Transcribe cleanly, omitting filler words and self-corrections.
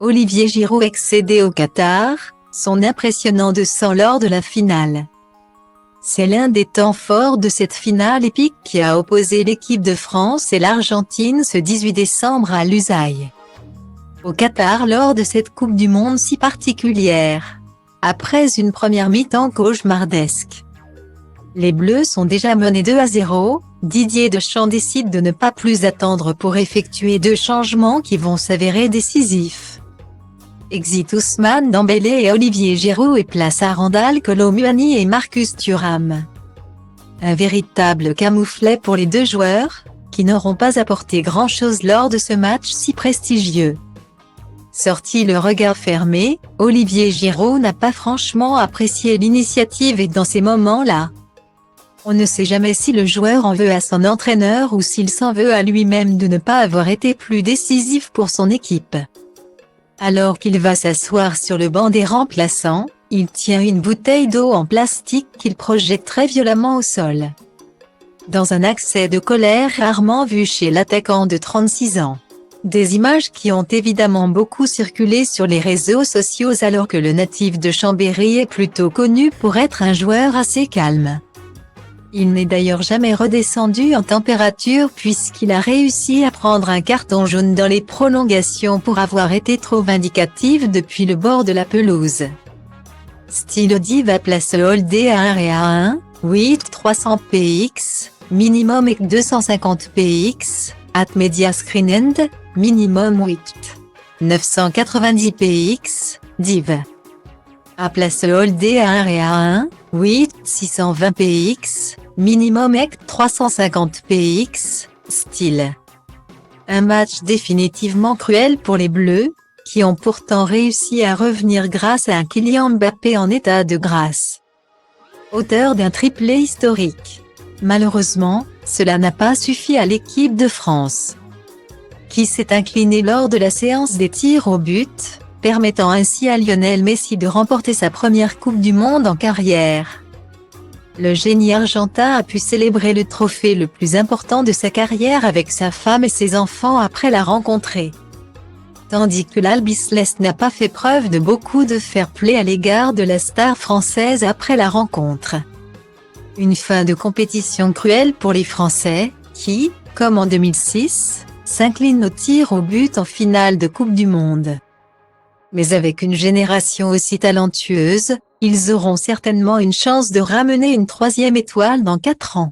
Olivier Giroud excédé au Qatar, son impressionnant 200 lors de la finale. C'est l'un des temps forts de cette finale épique qui a opposé l'équipe de France et l'Argentine ce 18 décembre à Lusail, au Qatar lors de cette Coupe du Monde si particulière. Après une première mi-temps cauchemardesque, les Bleus sont déjà menés 2-0, Didier Deschamps décide de ne pas plus attendre pour effectuer 2 changements qui vont s'avérer décisifs. Exit Ousmane Dembélé et Olivier Giroud et place à Randal Kolo Muani et Marcus Thuram. Un véritable camouflet pour les 2 joueurs, qui n'auront pas apporté grand-chose lors de ce match si prestigieux. Sorti le regard fermé, Olivier Giroud n'a pas franchement apprécié l'initiative et dans ces moments-là, on ne sait jamais si le joueur en veut à son entraîneur ou s'il s'en veut à lui-même de ne pas avoir été plus décisif pour son équipe. Alors qu'il va s'asseoir sur le banc des remplaçants, il tient une bouteille d'eau en plastique qu'il projette très violemment au sol. Dans un accès de colère rarement vu chez l'attaquant de 36 ans. Des images qui ont évidemment beaucoup circulé sur les réseaux sociaux alors que le natif de Chambéry est plutôt connu pour être un joueur assez calme. Il n'est d'ailleurs jamais redescendu en température puisqu'il a réussi à prendre un carton jaune dans les prolongations pour avoir été trop vindicatif depuis le bord de la pelouse. Style Diva place Holdé à 1 et à 1, 8 300 px, minimum et 250 px, at media screen end, minimum 8 990 px, div. À place Holdé à 1 et à 1, 8 620 px, minimum et 350 px, style. Un match définitivement cruel pour les Bleus, qui ont pourtant réussi à revenir grâce à un Kylian Mbappé en état de grâce, auteur d'un triplé historique. Malheureusement, cela n'a pas suffi à l'équipe de France, qui s'est inclinée lors de la séance des tirs au but, permettant ainsi à Lionel Messi de remporter sa première Coupe du Monde en carrière. Le génie argentin a pu célébrer le trophée le plus important de sa carrière avec sa femme et ses enfants après la rencontrer. Tandis que l'Albiceleste n'a pas fait preuve de beaucoup de fair-play à l'égard de la star française après la rencontre. Une fin de compétition cruelle pour les Français, qui, comme en 2006, s'inclinent au tir au but en finale de Coupe du Monde. Mais avec une génération aussi talentueuse, ils auront certainement une chance de ramener une 3e étoile dans 4 ans.